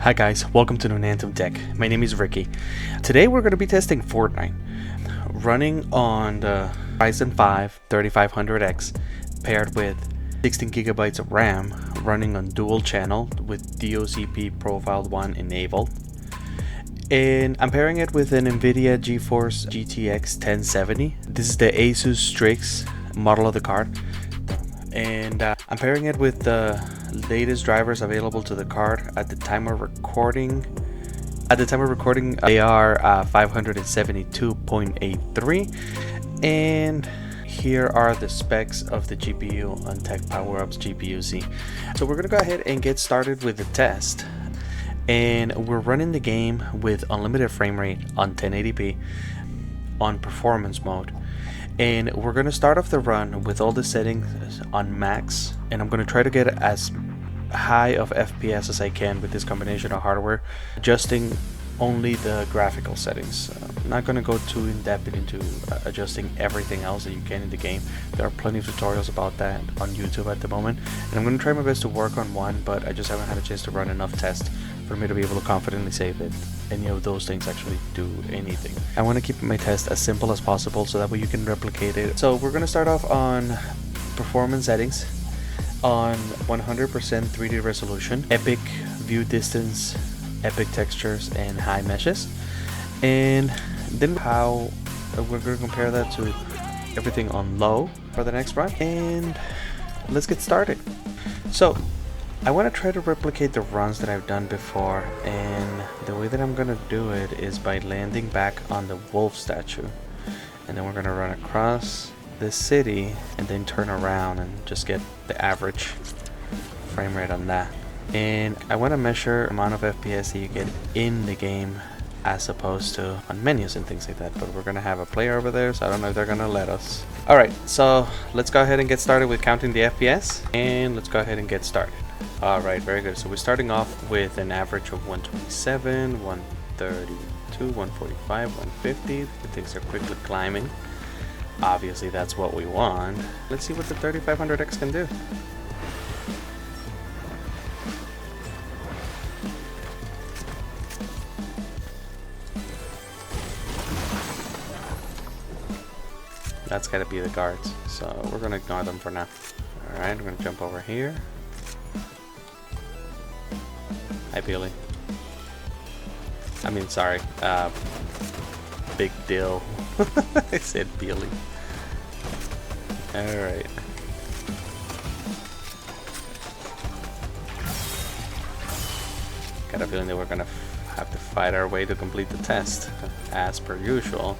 Hi guys, welcome to Nonantum Tech. My name is Ricky. Today we're going to be testing Fortnite, running on the Ryzen 5 3500X paired with 16 gigabytes of RAM, running on dual channel with DOCP profiled 1 enabled. And I'm pairing it with an NVIDIA GeForce GTX 1070. This is the Asus Strix model of the card. And I'm pairing it with the latest drivers available to the card at the time of recording. They are 572.83, and here are the specs of the GPU on Tech PowerUp's GPU-Z. So we're gonna go ahead and get started with the test, and we're running the game with unlimited frame rate on 1080p on performance mode. And we're going to start off the run with all the settings on max, and I'm going to try to get as high of FPS as I can with this combination of hardware, adjusting only the graphical settings. I'm not going to go too in depth into adjusting everything else that you can in the game. There are plenty of tutorials about that on YouTube at the moment, and I'm going to try my best to work on one, but I just haven't had a chance to run enough tests for me to be able to confidently say that any of those things actually do anything. I want to keep my test as simple as possible so that way you can replicate it. So we're going to start off on performance settings on 100% 3D resolution, epic view distance, epic textures, and high meshes. And then how we're going to compare that to everything on low for the next run. And let's get started. So I want to try to replicate the runs that I've done before, and the way that I'm going to do it is by landing back on the wolf statue, and then we're going to run across the city and then turn around and just get the average frame rate on that. And I want to measure the amount of FPS that you get in the game as opposed to on menus and things like that, but we're going to have a player over there, so I don't know if they're going to let us. Alright, so let's go ahead and get started with counting the FPS, and let's go ahead and get started. Alright, very good. So we're starting off with an average of 127, 132, 145, 150. Things are quickly climbing. Obviously that's what we want. Let's see what the 3500X can do. That's gotta be the guards, so we're gonna ignore them for now. Alright, we're gonna jump over here. Hi, Billy. I mean, sorry. Big deal. I said Billy. Alright. Got a feeling that we're gonna have to fight our way to complete the test, as per usual.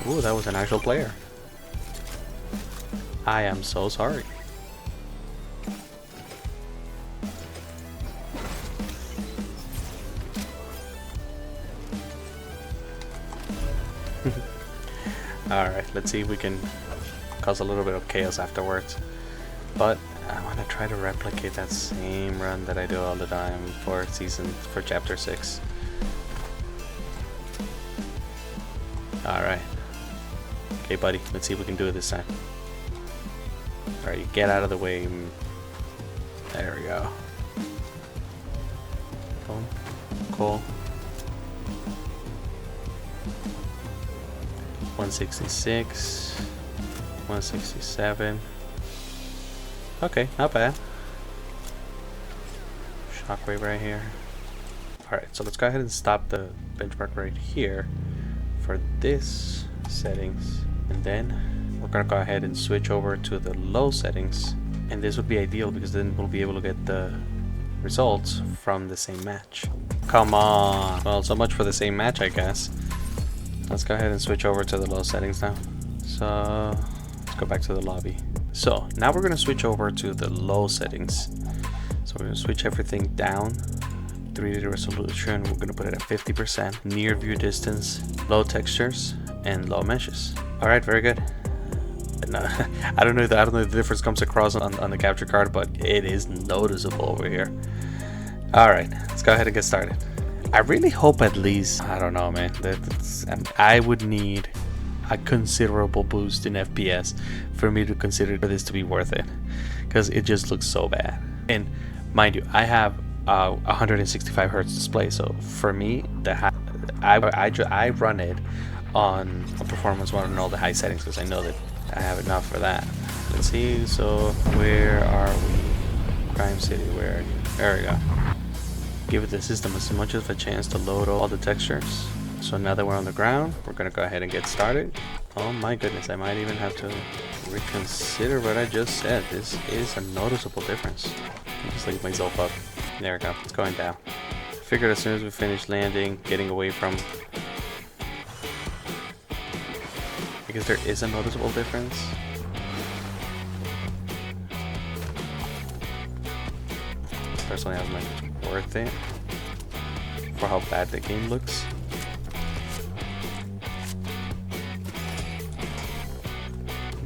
Ooh, that was an actual player. I am so sorry. Alright, let's see if we can cause a little bit of chaos afterwards. But I want to try to replicate that same run that I do all the time for chapter 6. Alright. Okay, buddy, let's see if we can do it this time. Alright, you get out of the way. There we go. Cool. Cool. 166. 167. Okay, not bad. Shockwave right here. Alright, so let's go ahead and stop the benchmark right here for this settings, and then we're gonna go ahead and switch over to the low settings, and this would be ideal because then we'll be able to get the results from the same match. Come on. Well, so much for the same match, I guess. Let's go ahead and switch over to the low settings now. So let's go back to the lobby. So now we're gonna switch over to the low settings. So we're gonna switch everything down. 3D resolution, we're gonna put it at 50%. Near view distance, low textures, and low meshes. All right, very good. No, I don't know if the difference comes across on the capture card, but it is noticeable over here. All right, let's go ahead and get started. I really hope at least, I don't know, man, I would need a considerable boost in FPS for me to consider this to be worth it, because it just looks so bad. And mind you, I have a 165 hertz display, so for me, I run it on a performance mode and all the high settings because I know that I have enough for that. Let's see, so where are we? Crime City, where are you? There we go. Give the system as much of a chance to load all the textures. So now that we're on the ground, we're gonna go ahead and get started. Oh my goodness, I might even have to reconsider what I just said. This is a noticeable difference. I'll just leave myself up. There we go, it's going down. I figured as soon as we finish landing, getting away from... I guess there is a noticeable difference. Personally, I was like, it's worth it for how bad the game looks.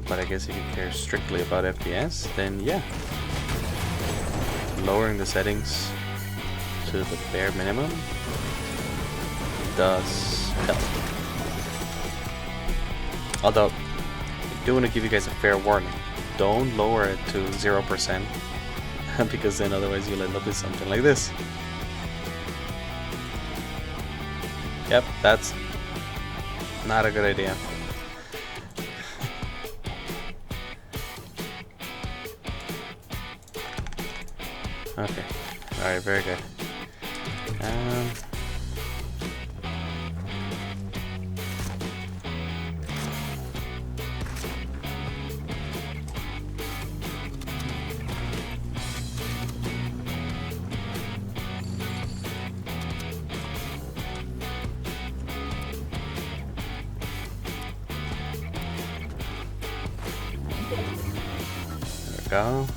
But I guess if you care strictly about FPS, then yeah. Lowering the settings to the bare minimum does help. Although, I do want to give you guys a fair warning. Don't lower it to 0%, because then otherwise you'll end up with something like this. Yep, that's not a good idea. Okay, alright, very good. There we go.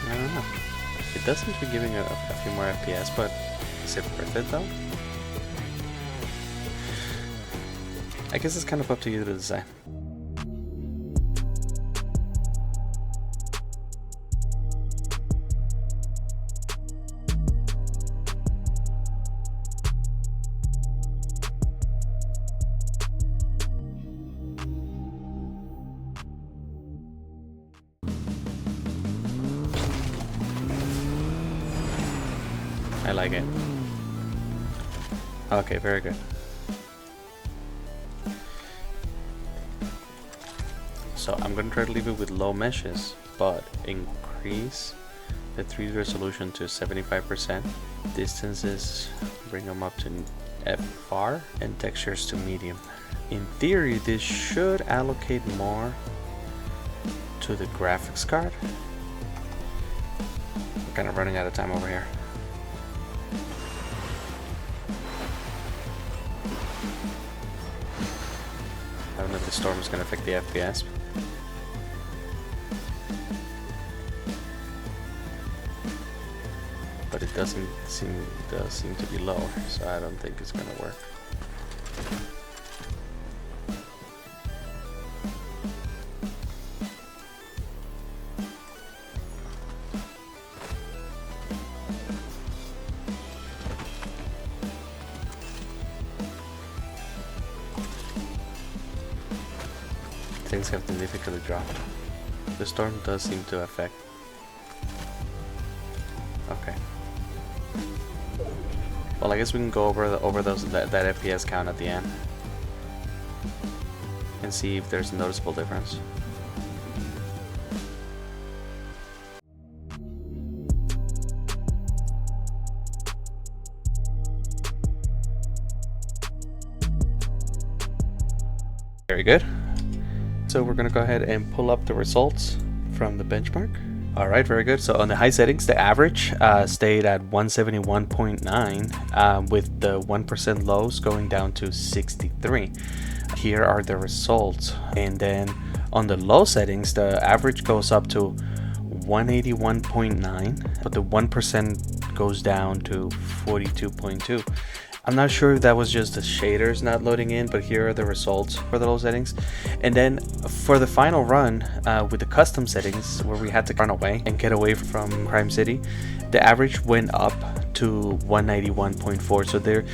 I don't know. It does seem to be giving a few more FPS, but is it worth it though? I guess it's kind of up to you to decide. I like it. Okay, very good. So I'm gonna try to leave it with low meshes, but increase the 3D resolution to 75%. Distances, bring them up to FR, and textures to medium. In theory, this should allocate more to the graphics card. We're kind of running out of time over here. I don't know if the storm is going to affect the FPS. But it does seem to be lower, so I don't think it's going to work. Things have significantly dropped. The storm does seem to affect. Okay. Well, I guess we can go over that FPS count at the end and see if there's a noticeable difference. Very good. So we're going to go ahead and pull up the results from the benchmark. All right, very good. So on the high settings, the average stayed at 171.9 with the 1% lows going down to 63. Here are the results. And then on the low settings, the average goes up to 181.9, but the 1% goes down to 42.2. I'm not sure if that was just the shaders not loading in, but here are the results for those settings. And then for the final run with the custom settings, where we had to run away and get away from Crime City, the average went up to 191.4. So there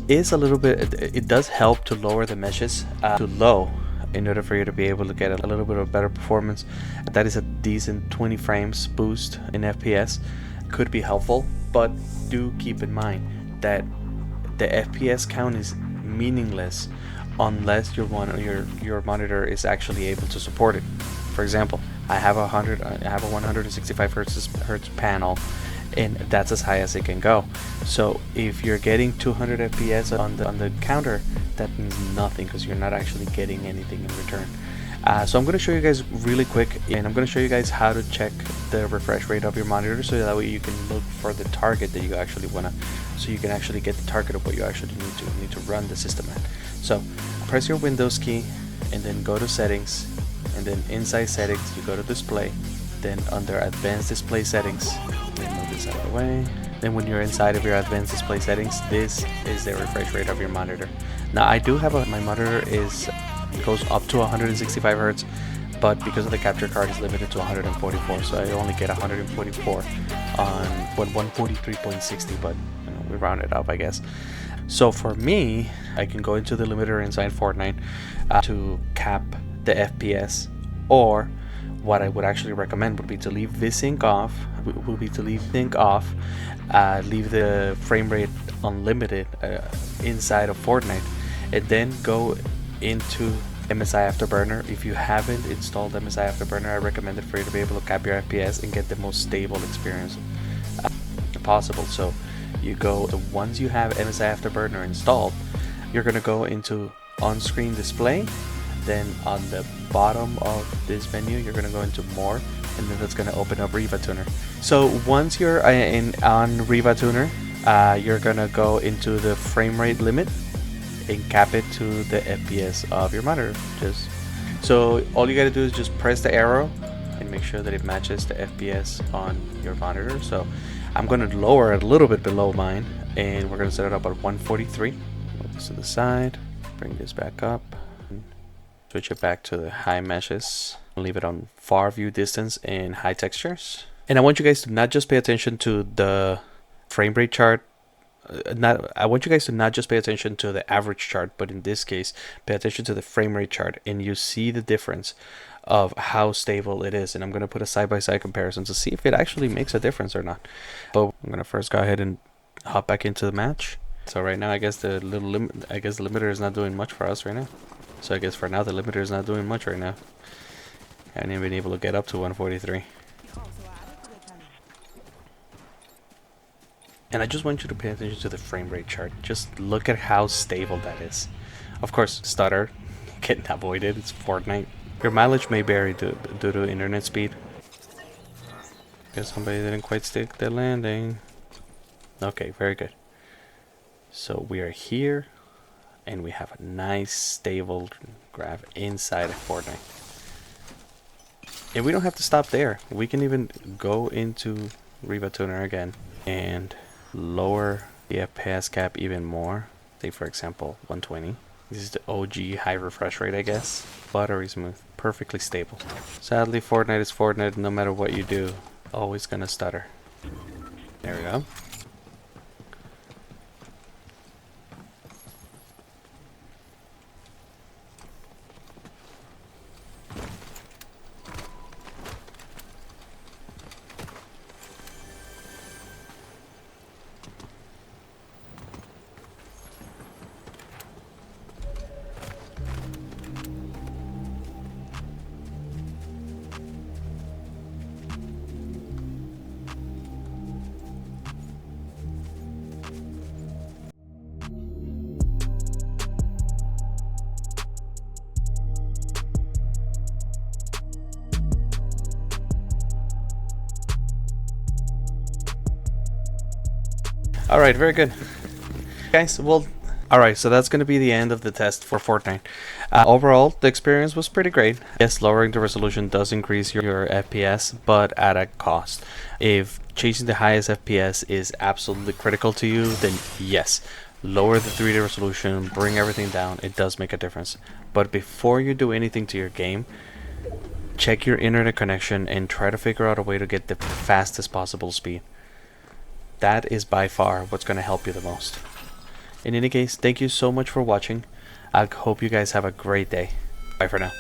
is a little bit, it does help to lower the meshes to low in order for you to be able to get a little bit of better performance. That is a decent 20 frames boost in FPS. Could be helpful, but do keep in mind that the FPS count is meaningless unless your monitor is actually able to support it. For example, I have a 165 hertz panel, and that's as high as it can go. So if you're getting 200 FPS on the counter, that means nothing because you're not actually getting anything in return. So I'm going to show you guys really quick, and I'm going to show you guys how to check the refresh rate of your monitor, so that way you can look for the target that you actually want to, so you can actually get the target of what you actually need to run the system at. So press your Windows key and then go to settings, and then inside settings you go to display, then under advanced display settings, then move this out of the way. Then when you're inside of your advanced display settings, this is the refresh rate of your monitor. Now I do have my monitor goes up to 165 hertz, but because of the capture card is limited to 144, so I only get 144 on 143.60, but we round it up, I guess. So for me, I can go into the limiter inside Fortnite to cap the FPS, or what I would actually recommend would be to leave VSync off, leave the frame rate unlimited inside of Fortnite, and then go into MSI Afterburner. If you haven't installed MSI Afterburner, I recommend it for you to be able to cap your FPS and get the most stable experience possible. So you go, once you have MSI Afterburner installed, you're going to go into on-screen display. Then on the bottom of this menu, you're going to go into more, and then that's going to open up Riva Tuner. So once you're on Riva Tuner, you're going to go into the frame rate limit and cap it to the FPS of your monitor. So all you got to do is just press the arrow and make sure that it matches the FPS on your monitor. So I'm going to lower it a little bit below mine, and we're going to set it up at 143. Move this to the side, bring this back up, switch it back to the high meshes, leave it on far view distance and high textures. And I want you guys to not just pay attention to the frame rate chart. I want you guys to not just pay attention to the average chart, but in this case, pay attention to the frame rate chart, and you see the difference of how stable it is. And I'm going to put a side-by-side comparison to see if it actually makes a difference or not. But I'm going to first go ahead and hop back into the match. So right now, I guess the limiter is not doing much for us right now. So I guess for now, the limiter is not doing much right now. I haven't even been able to get up to 143. And I just want you to pay attention to the frame rate chart. Just look at how stable that is. Of course, stutter getting avoided. It's Fortnite. Your mileage may vary due to internet speed. Guess somebody didn't quite stick the landing. Okay, very good. So we are here, and we have a nice stable graph inside of Fortnite. And we don't have to stop there. We can even go into Riva Tuner again and lower the FPS cap even more. Say for example 120. This is the OG high refresh rate, I guess. Buttery smooth, perfectly stable. Sadly, Fortnite is Fortnite. No matter what you do, always gonna stutter. There we go. Alright, very good. Guys, well, Alright, so that's going to be the end of the test for Fortnite. Overall, the experience was pretty great. Yes, lowering the resolution does increase your FPS, but at a cost. If chasing the highest FPS is absolutely critical to you, then yes, lower the 3D resolution, bring everything down. It does make a difference. But before you do anything to your game, check your internet connection and try to figure out a way to get the fastest possible speed. That is by far what's going to help you the most. In any case, thank you so much for watching. I hope you guys have a great day. Bye for now.